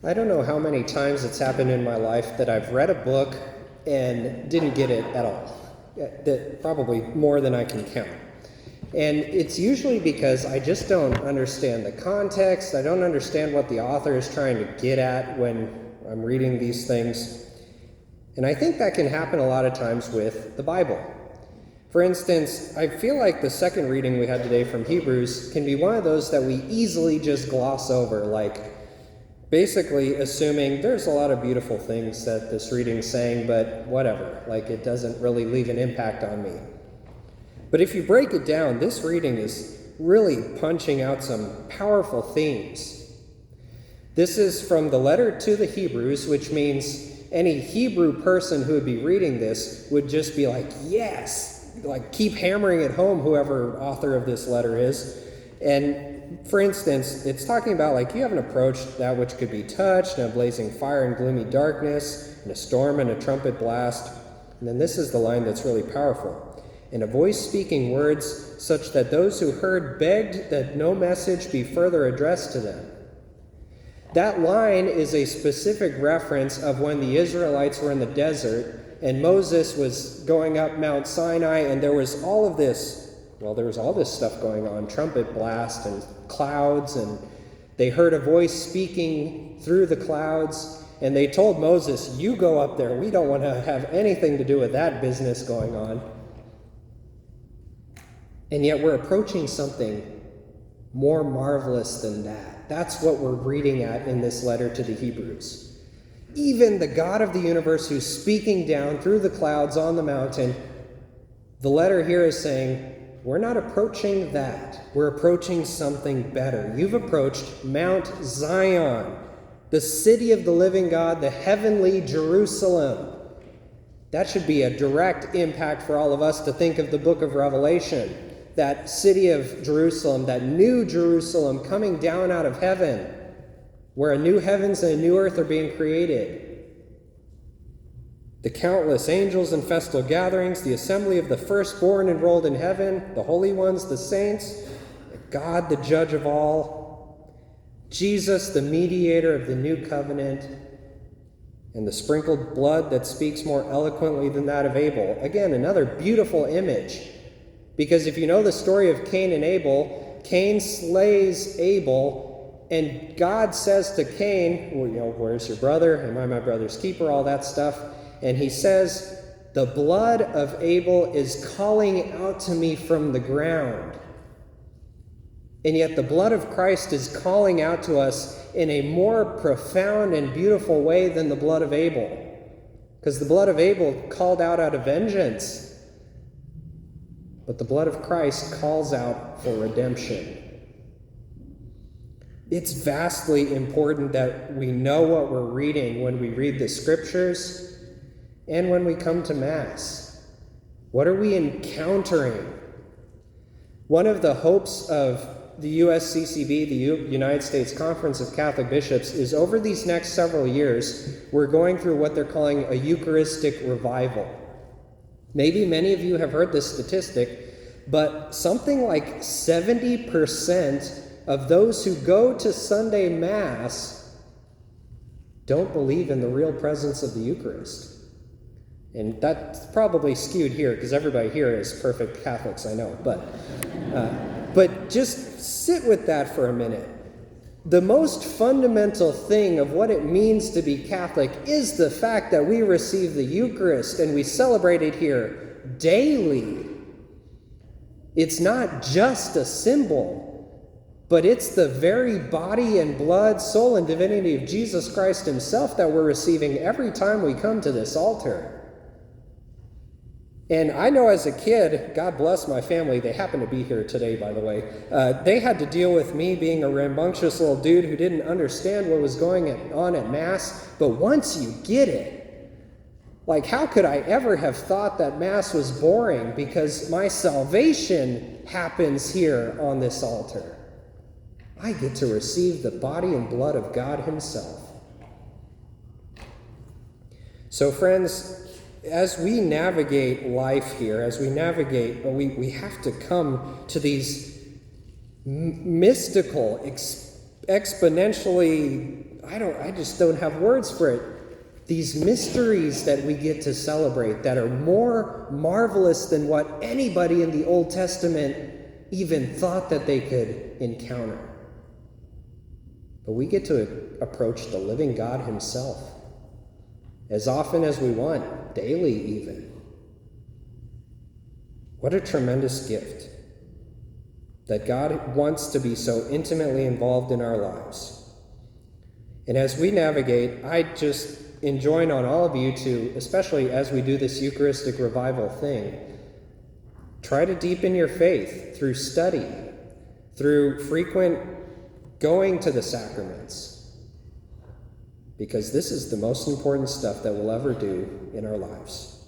I don't know how many times it's happened in my life that I've read a book and didn't get it at all. Probably more than I can count. And it's usually because I just don't understand the context. I don't understand what the author is trying to get at when I'm reading these things. And I think that can happen a lot of times with the Bible. For instance, I feel like the second reading we had today from Hebrews can be one of those that we easily just gloss over, like basically assuming there's a lot of beautiful things that this reading's saying, but whatever, like it doesn't really leave an impact on me. But if you break it down, this reading is really punching out some powerful themes. This is from the letter to the Hebrews, which means any Hebrew person who would be reading this would just be like, yes, like keep hammering it home, whoever author of this letter is. And for instance, it's talking about like you haven't approached that which could be touched, and a blazing fire and gloomy darkness, and a storm and a trumpet blast. And then this is the line that's really powerful. And a voice speaking words such that those who heard begged that no message be further addressed to them. That line is a specific reference of when the Israelites were in the desert and Moses was going up Mount Sinai, and there was all this stuff going on, trumpet blast and clouds, and they heard a voice speaking through the clouds, and they told Moses, you go up there, we don't want to have anything to do with that business going on. And yet we're approaching something more marvelous than that. That's what we're reading at in this letter to the Hebrews. Even the God of the universe who's speaking down through the clouds on the mountain, the letter here is saying, we're not approaching that. We're approaching something better. You've approached Mount Zion, the city of the living God, the heavenly Jerusalem. That should be a direct impact for all of us to think of the book of Revelation. That city of Jerusalem, that new Jerusalem coming down out of heaven, where a new heavens and a new earth are being created. The countless angels and festal gatherings, the assembly of the firstborn enrolled in heaven, the holy ones, the saints, God, the judge of all, Jesus, the mediator of the new covenant, and the sprinkled blood that speaks more eloquently than that of Abel. Again, another beautiful image. Because if you know the story of Cain and Abel, Cain slays Abel, and God says to Cain, well, where's your brother? Am I my brother's keeper? All that stuff. And he says, the blood of Abel is calling out to me from the ground. And yet the blood of Christ is calling out to us in a more profound and beautiful way than the blood of Abel. Because the blood of Abel called out of vengeance. But the blood of Christ calls out for redemption. It's vastly important that we know what we're reading when we read the scriptures and when we come to Mass. What are we encountering? One of the hopes of the USCCB, the United States Conference of Catholic Bishops, is over these next several years, we're going through what they're calling a Eucharistic revival. Maybe many of you have heard this statistic, but something like 70% of those who go to Sunday Mass don't believe in the real presence of the Eucharist. And that's probably skewed here, because everybody here is perfect Catholics, I know. But just sit with that for a minute. The most fundamental thing of what it means to be Catholic is the fact that we receive the Eucharist and we celebrate it here daily. It's not just a symbol, but it's the very body and blood, soul and divinity of Jesus Christ himself that we're receiving every time we come to this altar. And I know as a kid, God bless my family, they happen to be here today, by the way, they had to deal with me being a rambunctious little dude who didn't understand what was going on at Mass. But once you get it, like how could I ever have thought that Mass was boring? Because my salvation happens here on this altar. I get to receive the body and blood of God himself. So friends, as we navigate life here, we have to come to these mystical, exponentially, I just don't have words for it. These mysteries that we get to celebrate that are more marvelous than what anybody in the Old Testament even thought that they could encounter. But we get to approach the living God himself as often as we want, daily even. What a tremendous gift that God wants to be so intimately involved in our lives. And as we navigate, I just enjoin on all of you to, especially as we do this Eucharistic revival thing, try to deepen your faith through study, through frequent going to the sacraments, because this is the most important stuff that we'll ever do in our lives.